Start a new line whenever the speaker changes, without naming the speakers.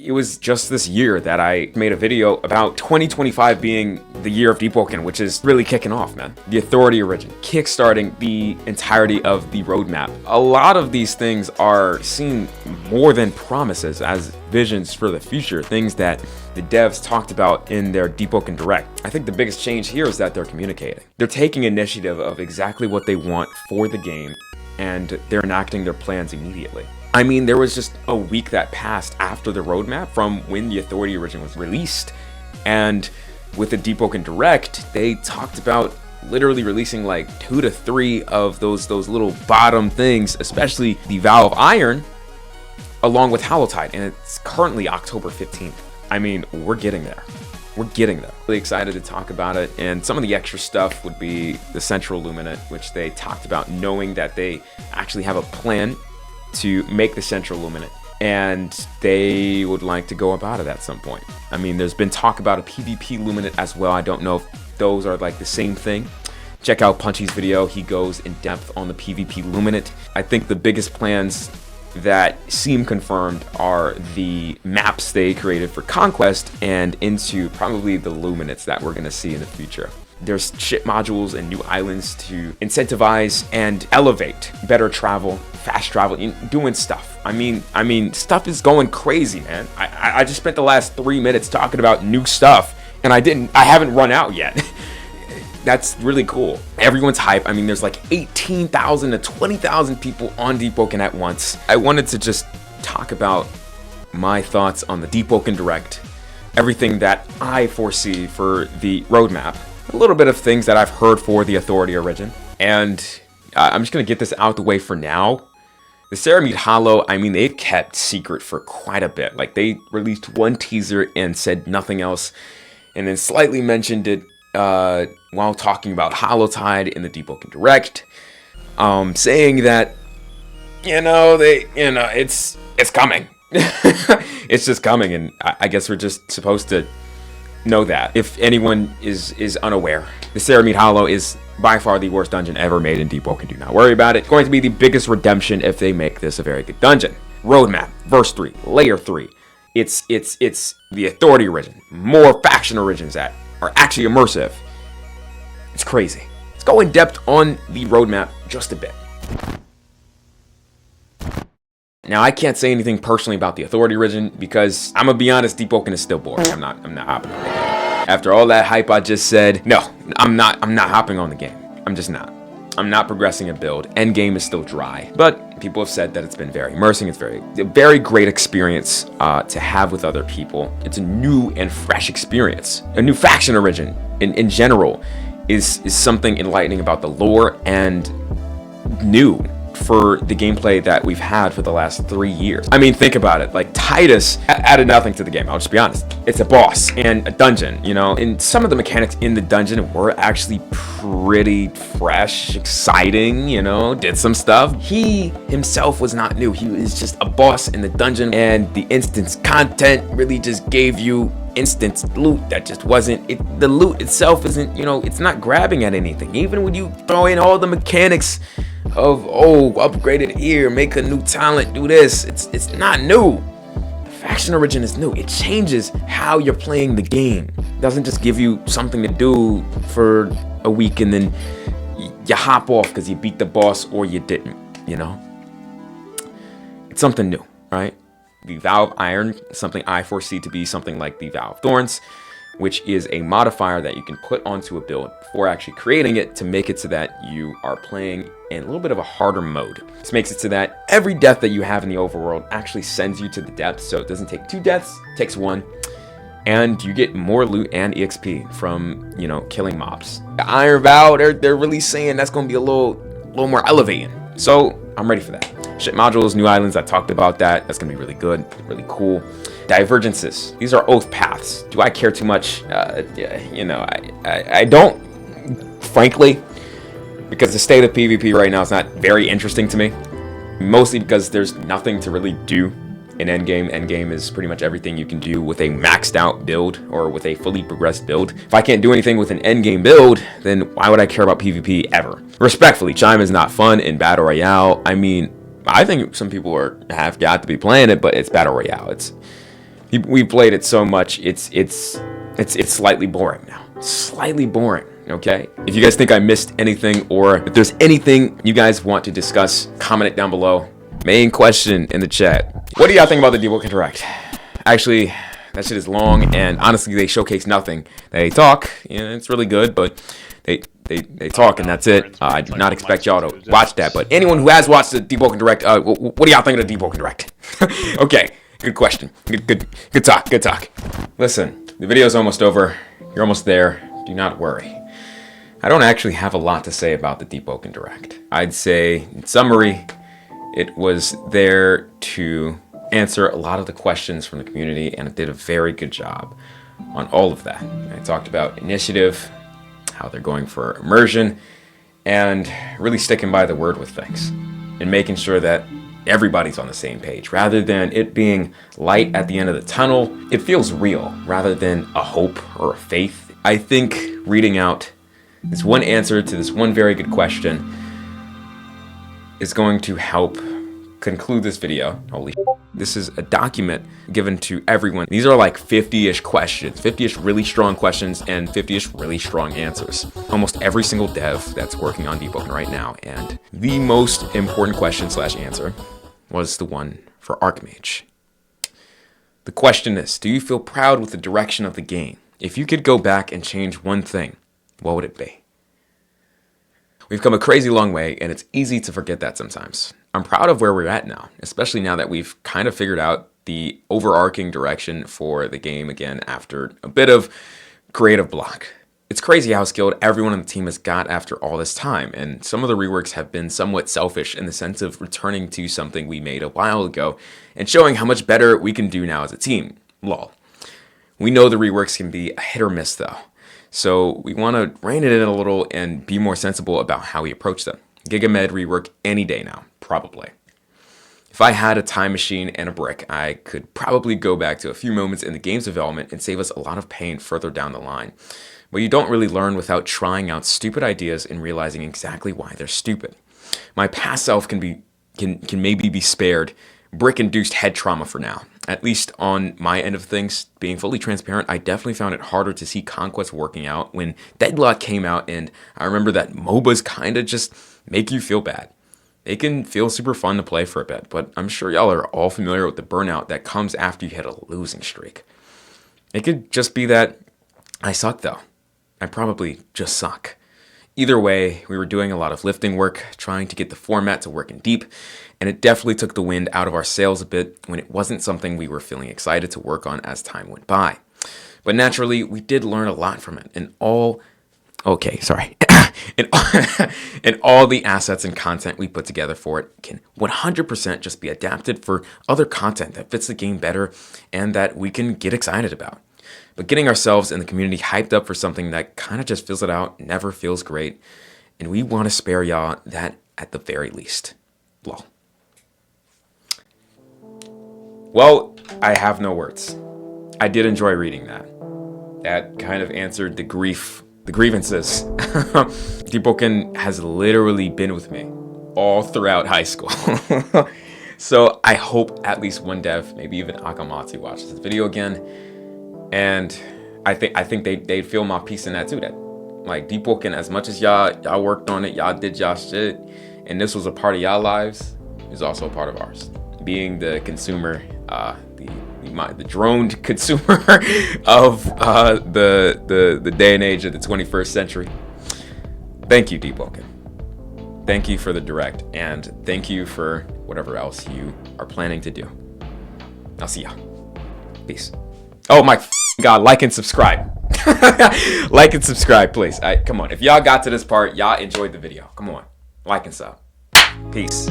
It was just this year that I made a video about 2025 being the year of Deepwoken, which is really kicking off, man. The Authority Origin, kickstarting the entirety of the roadmap. A lot of these things are seen more than promises as visions for the future, things that the devs talked about in their Deepwoken Direct. I think the biggest change here is that they're communicating. They're taking initiative of exactly what they want for the game, and they're enacting their plans immediately. I mean, there was just a week that passed after the roadmap from when the Authority Origin was released, and with the Deepwoken Direct, they talked about literally releasing like 2 to 3 of those little bottom things, especially the Valve Iron, along with Hallowtide, and it's currently October 15th. I mean, we're getting there. We're getting there. Really excited to talk about it, and some of the extra stuff would be the Central Luminate, which they talked about, knowing that they actually have a plan to make the Central Luminate, and they would like to go about it at some point. I mean, there's been talk about a PvP Luminate as well. I don't know if those are like the same thing. Check out Punchy's video. He goes in depth on the PvP Luminate. I think the biggest plans that seem confirmed are the maps they created for Conquest and into probably the Luminates that we're gonna see in the future. There's ship modules and new islands to incentivize and elevate better travel, fast travel, doing stuff. I mean, stuff is going crazy, man. I just spent the last 3 minutes talking about new stuff, and I haven't run out yet. That's really cool. Everyone's hype. I mean, there's like 18,000 to 20,000 people on Deepwoken at once. I wanted to just talk about my thoughts on the Deepwoken Direct, everything that I foresee for the roadmap, a little bit of things that I've heard for the Authority Origin, and I'm just gonna get this out the way for now. The Ceramide Hollow, I mean, they've kept secret for quite a bit. Like, they released one teaser and said nothing else, and then slightly mentioned it while talking about Hallowtide in the Deepwoken Direct, saying that, it's coming. It's just coming, and I guess we're just supposed to know that. If anyone is unaware, the Ceramide Hollow is by far the worst dungeon ever made in Deepwoken. Do not worry about it. It's going to be the biggest redemption if they make this a very good dungeon. Roadmap, verse 3, layer 3. It's the Authority Origin. More faction origins that are actually immersive. It's crazy. Let's go in depth on the roadmap just a bit. Now, I can't say anything personally about the Authority Origin because I'm gonna be honest, Deepwoken is still boring. I'm not hopping on the game. After all that hype I just said, no, I'm not hopping on the game. I'm just not. I'm not progressing a build. Endgame is still dry, but people have said that it's been very immersing. It's a very great experience to have with other people. It's a new and fresh experience. A new faction origin in general is something enlightening about the lore and new for the gameplay that we've had for the last 3 years. I mean, think about it. Like, Titus added nothing to the game. I'll just be honest. It's a boss and a dungeon, and some of the mechanics in the dungeon were actually pretty fresh, exciting, did some stuff. He himself was not new. He was just a boss in the dungeon, and the instance content really just gave you instance loot that just wasn't it. The loot itself isn't, it's not grabbing at anything. Even when you throw in all the mechanics of, upgraded ear, make a new talent, do this, it's not new. The faction origin is new. It changes how you're playing the game. It doesn't just give you something to do for a week and then you hop off because you beat the boss or you didn't. It's something new, right? The Valve Iron, something I foresee to be something like the Valve Thorns, which is a modifier that you can put onto a build before actually creating it to make it so that you are playing in a little bit of a harder mode. This makes it so that every death that you have in the overworld actually sends you to the depths, so it doesn't take 2 deaths, it takes 1, and you get more loot and EXP from, killing mobs. The Iron Vow, they're really saying that's going to be a little more elevating, so I'm ready for that. Ship modules, new islands, I talked about that. That's gonna be really good, really cool. Divergences, these are oath paths. Do I care too much? I don't, frankly, because the state of PvP right now is not very interesting to me. Mostly because there's nothing to really do in endgame. Endgame is pretty much everything you can do with a maxed out build or with a fully progressed build. If I can't do anything with an endgame build, then why would I care about PvP ever? Respectfully, Chime is not fun in Battle Royale. I mean, I think some people have got to be playing it, but it's Battle Royale. We played it so much, it's slightly boring now. Slightly boring, okay? If you guys think I missed anything, or if there's anything you guys want to discuss, comment it down below. Main question in the chat. What do y'all think about the Deepwoken Direct? Actually, that shit is long, and honestly, they showcase nothing. They talk, it's really good, but they talk, and that's it. I do not expect y'all to watch that, but anyone who has watched the Deepwoken Direct, what do y'all think of the Deepwoken Direct? Okay, good question. Good talk. Listen, the video's almost over. You're almost there. Do not worry. I don't actually have a lot to say about the Deepwoken Direct. I'd say, in summary, it was there to answer a lot of the questions from the community, and it did a very good job on all of that. I talked about initiative, how they're going for immersion, and really sticking by the word with things, and making sure that everybody's on the same page. Rather than it being light at the end of the tunnel, it feels real, rather than a hope or a faith. I think reading out this one answer to this one very good question is going to help conclude this video. Holy shit. This is a document given to everyone. These are like 50-ish questions, 50-ish really strong questions, and 50-ish really strong answers. Almost every single dev that's working on Deepwoken right now. And the most important question / answer was the one for Archmage. The question is, do you feel proud with the direction of the game? If you could go back and change one thing, what would it be? We've come a crazy long way, and it's easy to forget that sometimes. I'm proud of where we're at now, especially now that we've kind of figured out the overarching direction for the game again after a bit of creative block. It's crazy how skilled everyone on the team has got after all this time, and some of the reworks have been somewhat selfish in the sense of returning to something we made a while ago and showing how much better we can do now as a team. Lol. We know the reworks can be a hit or miss though, so we want to rein it in a little and be more sensible about how we approach them. Gigamed rework any day now, probably. If I had a time machine and a brick, I could probably go back to a few moments in the game's development and save us a lot of pain further down the line. But you don't really learn without trying out stupid ideas and realizing exactly why they're stupid. My past self can maybe be spared brick-induced head trauma for now. At least on my end of things, being fully transparent, I definitely found it harder to see Conquest working out when Deadlock came out, and I remember that MOBAs kinda just make you feel bad. They can feel super fun to play for a bit, but I'm sure y'all are all familiar with the burnout that comes after you hit a losing streak. It could just be that I suck though. I probably just suck. Either way, we were doing a lot of lifting work, trying to get the format to work in deep, and it definitely took the wind out of our sails a bit when it wasn't something we were feeling excited to work on as time went by. But naturally, we did learn a lot from it, and all the assets and content we put together for it can 100% just be adapted for other content that fits the game better and that we can get excited about. But getting ourselves and the community hyped up for something that kind of just fills it out never feels great, and we want to spare y'all that at the very least. Lol. Well, I have no words. I did enjoy reading that. That kind of answered the grievances. Deepwoken has literally been with me all throughout high school. So I hope at least one dev, maybe even Akamatsu, watches this video again. And I think they'd feel my piece in that too. That like Deepwoken, as much as y'all worked on it, y'all did y'all shit, and this was a part of y'all lives, is also a part of ours. Being the consumer, the droned consumer of the day and age of the 21st century. Thank you, Deepwoken. Thank you for the direct, and thank you for whatever else you are planning to do. I'll see ya. Peace. Oh my God, like and subscribe. Like and subscribe, please. Come on, if y'all got to this part, y'all enjoyed the video. Come on, like and sub. Peace.